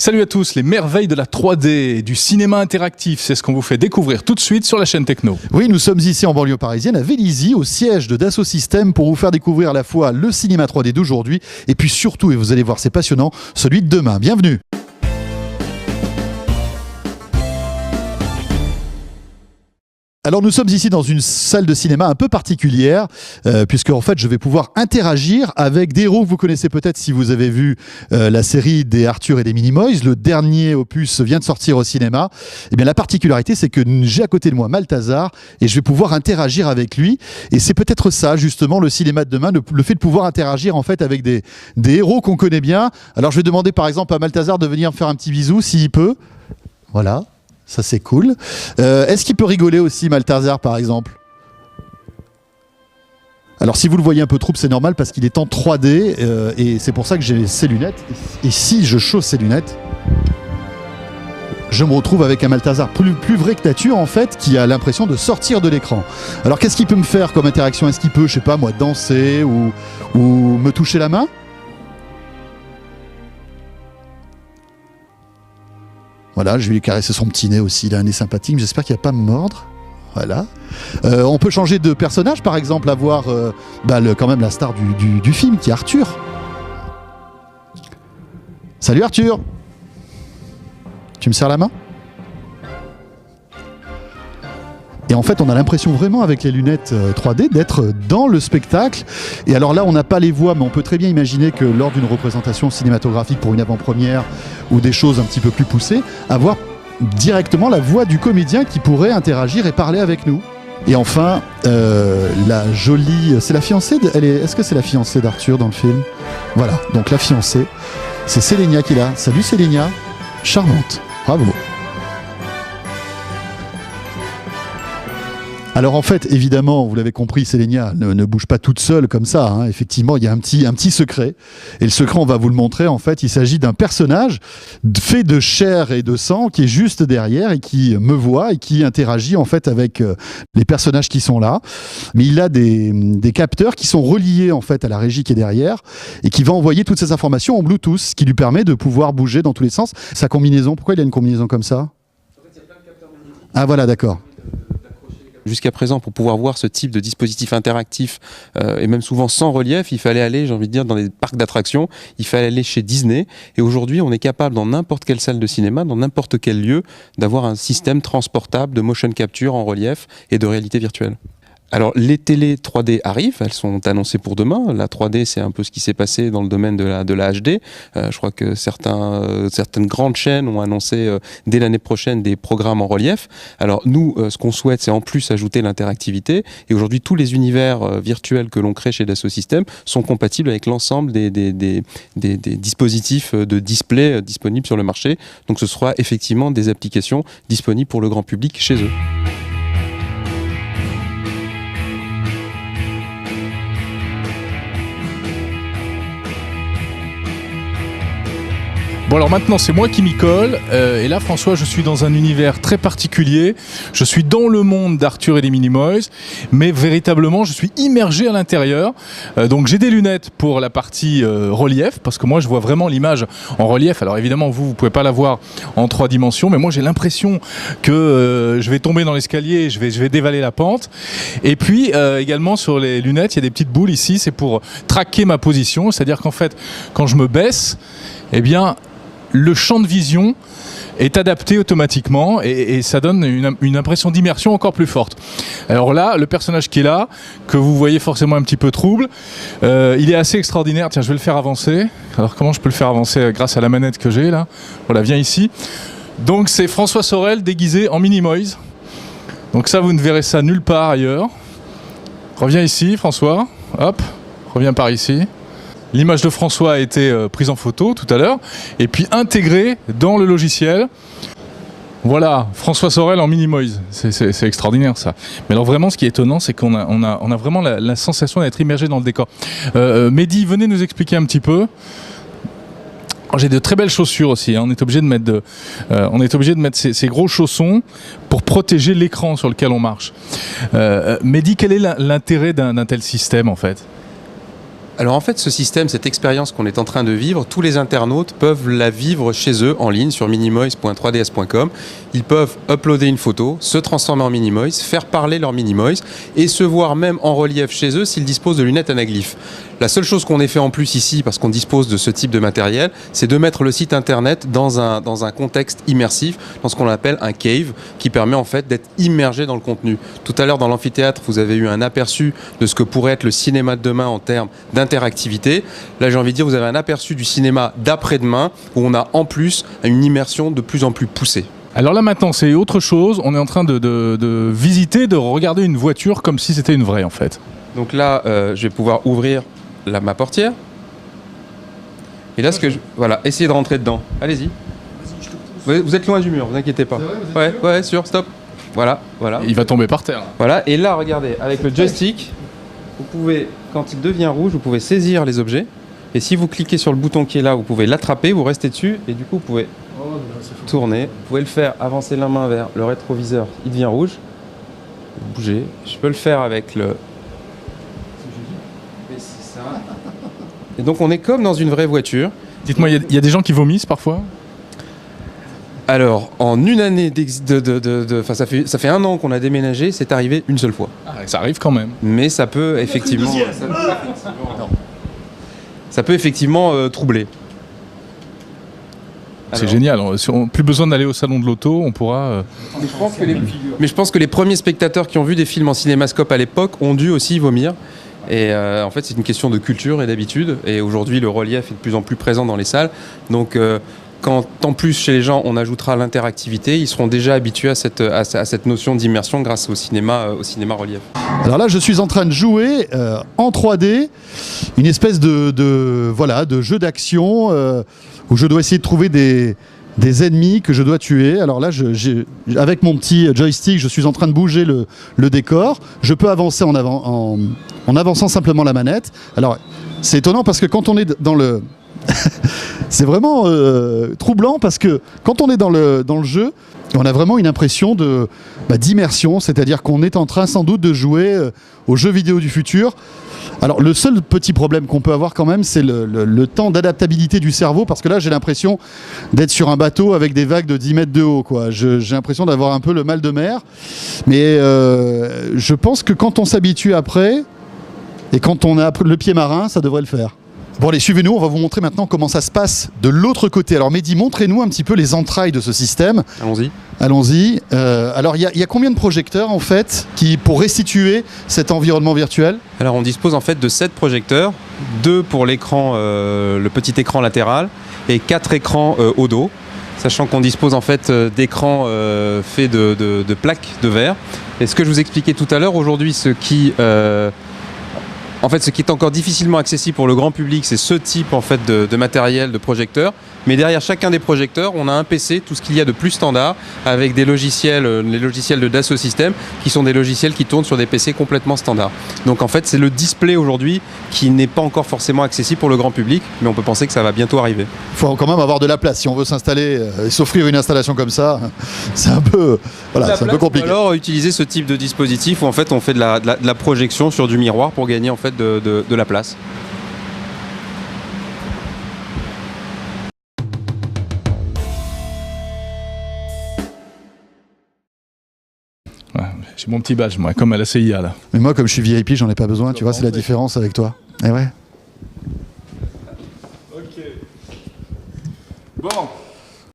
Salut à tous, les merveilles de la 3D, du cinéma interactif, c'est ce qu'on vous fait découvrir tout de suite sur la chaîne Techno. Oui, nous sommes ici en banlieue parisienne, à Vélizy, au siège de Dassault Systèmes, pour vous faire découvrir à la fois le cinéma 3D d'aujourd'hui, et puis surtout, et vous allez voir c'est passionnant, celui de demain. Bienvenue. Alors nous sommes ici dans une salle de cinéma un peu particulière, puisque en fait je vais pouvoir interagir avec des héros que vous connaissez peut-être si vous avez vu la série des Arthur et des Minimoys. Le dernier opus vient de sortir au cinéma. Et bien la particularité, c'est que j'ai à côté de moi Malthazar et je vais pouvoir interagir avec lui. Et c'est peut-être ça justement le cinéma de demain, le fait de pouvoir interagir en fait avec des héros qu'on connaît bien. Alors je vais demander par exemple à Malthazar de venir me faire un petit bisou s'il peut. Voilà. Ça c'est cool. Est-ce qu'il peut rigoler aussi, Malthazar, par exemple? Alors si vous le voyez un peu trouble, c'est normal parce qu'il est en 3D et c'est pour ça que j'ai ces lunettes. Et si je chausse ces lunettes, je me retrouve avec un Malthazar plus vrai que nature en fait, qui a l'impression de sortir de l'écran. Alors qu'est-ce qu'il peut me faire comme interaction? Est-ce qu'il peut, je sais pas moi, danser ou me toucher la main? Voilà, je vais lui caresser son petit nez aussi, il a un nez sympathique, j'espère qu'il ne va pas me mordre. Voilà. On peut changer de personnage, par exemple, avoir quand même la star du film, qui est Arthur. Salut Arthur. Tu me serres la main? Et en fait, on a l'impression vraiment avec les lunettes 3D d'être dans le spectacle. Et alors là, on n'a pas les voix, mais on peut très bien imaginer que lors d'une représentation cinématographique pour une avant-première ou des choses un petit peu plus poussées, avoir directement la voix du comédien qui pourrait interagir et parler avec nous. Et enfin, la jolie... C'est la fiancée Est-ce que c'est la fiancée d'Arthur dans le film? Voilà, donc la fiancée, c'est Sélénia qui est là. Salut Sélénia, charmante, bravo. Alors en fait, évidemment, vous l'avez compris, Sélénia ne bouge pas toute seule comme ça. Hein. Effectivement, il y a un petit secret. Et le secret, on va vous le montrer. En fait, il s'agit d'un personnage fait de chair et de sang qui est juste derrière et qui me voit et qui interagit en fait avec les personnages qui sont là. Mais il a des capteurs qui sont reliés en fait à la régie qui est derrière et qui va envoyer toutes ces informations en Bluetooth, ce qui lui permet de pouvoir bouger dans tous les sens. Sa combinaison, pourquoi il a une combinaison comme ça? En fait, il y a plein de capteurs magnétiques. Ah voilà, d'accord. Jusqu'à présent, pour pouvoir voir ce type de dispositif interactif, et même souvent sans relief, il fallait aller, j'ai envie de dire, dans des parcs d'attractions, il fallait aller chez Disney. Et aujourd'hui, on est capable, dans n'importe quelle salle de cinéma, dans n'importe quel lieu, d'avoir un système transportable de motion capture en relief et de réalité virtuelle. Alors, les télés 3D arrivent, elles sont annoncées pour demain. La 3D, c'est un peu ce qui s'est passé dans le domaine de la HD. Je crois que certaines grandes chaînes ont annoncé dès l'année prochaine des programmes en relief. Alors, nous, ce qu'on souhaite, c'est en plus ajouter l'interactivité. Et aujourd'hui, tous les univers virtuels que l'on crée chez Dassault Systèmes sont compatibles avec l'ensemble des dispositifs de display disponibles sur le marché. Donc, ce sera effectivement des applications disponibles pour le grand public chez eux. Bon alors maintenant c'est moi qui m'y colle et là François je suis dans un univers très particulier, je suis dans le monde d'Arthur et des Minimoys mais véritablement je suis immergé à l'intérieur donc j'ai des lunettes pour la partie relief parce que moi je vois vraiment l'image en relief. Alors évidemment vous pouvez pas la voir en 3 dimensions mais moi j'ai l'impression que je vais tomber dans l'escalier, je vais dévaler la pente et puis également sur les lunettes il y a des petites boules ici, c'est pour traquer ma position, c'est-à-dire qu'en fait quand je me baisse eh bien le champ de vision est adapté automatiquement et ça donne une impression d'immersion encore plus forte. Alors là, le personnage qui est là, que vous voyez forcément un petit peu trouble, il est assez extraordinaire. Tiens, je vais le faire avancer. Alors comment je peux le faire avancer grâce à la manette que j'ai là? Voilà, viens ici. Donc c'est François Sorel déguisé en Minimoys. Donc ça, vous ne verrez ça nulle part ailleurs. Reviens ici, François. Hop, reviens par ici. L'image de François a été prise en photo tout à l'heure et puis intégrée dans le logiciel. Voilà, François Sorel en Minimoys, c'est extraordinaire ça. Mais alors vraiment ce qui est étonnant c'est qu'on a vraiment la sensation d'être immergé dans le décor. Mehdi, venez nous expliquer un petit peu. J'ai de très belles chaussures aussi, hein. On est obligé de mettre ces gros chaussons pour protéger l'écran sur lequel on marche. Mehdi, quel est l'intérêt d'un tel système en fait? Alors en fait, ce système, cette expérience qu'on est en train de vivre, tous les internautes peuvent la vivre chez eux en ligne sur minimoise.3ds.com. Ils peuvent uploader une photo, se transformer en Minimoise, faire parler leur Minimoise et se voir même en relief chez eux s'ils disposent de lunettes anaglyphes. La seule chose qu'on ait fait en plus ici, parce qu'on dispose de ce type de matériel, c'est de mettre le site internet dans un contexte immersif, dans ce qu'on appelle un cave, qui permet en fait d'être immergé dans le contenu. Tout à l'heure dans l'amphithéâtre, vous avez eu un aperçu de ce que pourrait être le cinéma de demain en termes d'interactivité. Là, j'ai envie de dire, vous avez un aperçu du cinéma d'après-demain, où on a en plus une immersion de plus en plus poussée. Alors là maintenant c'est autre chose, on est en train de visiter, de regarder une voiture comme si c'était une vraie en fait. Donc là, je vais pouvoir ouvrir ma portière. Et là, voilà, essayez de rentrer dedans. Allez-y. Vous êtes loin du mur, vous inquiétez pas. Ouais, sûr, stop. Voilà. Il va tomber par terre. Voilà, et là, regardez, avec le joystick, vous pouvez, quand il devient rouge, vous pouvez saisir les objets. Et si vous cliquez sur le bouton qui est là, vous pouvez l'attraper, vous restez dessus, et du coup, vous pouvez tourner. Vous pouvez le faire, avancer la main vers le rétroviseur, il devient rouge. Bougez. Je peux le faire avec le... Et donc on est comme dans une vraie voiture. Dites-moi, il y a des gens qui vomissent parfois? Alors, en une année ça fait 1 an qu'on a déménagé, c'est arrivé une seule fois. Ah, ça arrive quand même. Mais ça peut effectivement... Ça peut effectivement troubler. C'est génial, plus besoin d'aller au salon de l'auto, on pourra... Mais je pense que les premiers spectateurs qui ont vu des films en cinémascope à l'époque ont dû aussi vomir. Et en fait, c'est une question de culture et d'habitude. Et aujourd'hui, le relief est de plus en plus présent dans les salles. Donc, quand en plus, chez les gens, on ajoutera l'interactivité, ils seront déjà habitués à cette notion d'immersion grâce au cinéma relief. Alors là, je suis en train de jouer en 3D, une espèce de jeu d'action où je dois essayer de trouver des ennemis que je dois tuer. Alors là, avec mon petit joystick, je suis en train de bouger le décor. Je peux avancer en avançant simplement la manette. Alors, c'est étonnant parce que quand on est dans le... c'est vraiment troublant parce que quand on est dans le jeu, on a vraiment une impression d'immersion, c'est-à-dire qu'on est en train sans doute de jouer aux jeux vidéo du futur. Alors le seul petit problème qu'on peut avoir quand même, c'est le temps d'adaptabilité du cerveau, parce que là j'ai l'impression d'être sur un bateau avec des vagues de 10 mètres de haut, quoi. J'ai l'impression d'avoir un peu le mal de mer, mais je pense que quand on s'habitue après, et quand on a le pied marin, ça devrait le faire. Bon allez, suivez-nous, on va vous montrer maintenant comment ça se passe de l'autre côté. Alors Mehdi, montrez-nous un petit peu les entrailles de ce système. Allons-y. Allons-y. Alors il y a combien de projecteurs en fait pour restituer cet environnement virtuel? Alors on dispose en fait de 7 projecteurs, 2 pour l'écran, le petit écran latéral, et 4 écrans au dos, sachant qu'on dispose en fait d'écrans faits de plaques de verre. Et ce que je vous expliquais tout à l'heure, aujourd'hui, ce qui est encore difficilement accessible pour le grand public, c'est ce type en fait de matériel, de projecteur. Mais derrière chacun des projecteurs, on a un PC, tout ce qu'il y a de plus standard, avec des logiciels, les logiciels de Dassault Systèmes, qui sont des logiciels qui tournent sur des PC complètement standards. Donc en fait, c'est le display aujourd'hui qui n'est pas encore forcément accessible pour le grand public, mais on peut penser que ça va bientôt arriver. Il faut quand même avoir de la place. Si on veut s'installer et s'offrir une installation comme ça, c'est un peu, c'est un peu compliqué. Ou alors utiliser ce type de dispositif où en fait on fait de la projection sur du miroir pour gagner en fait de la place. Ouais, j'ai mon petit badge, moi, comme à la CIA là. Mais moi, comme je suis VIP, j'en ai pas besoin, tu vois, c'est la différence avec toi. Eh ouais. Ok. Bon.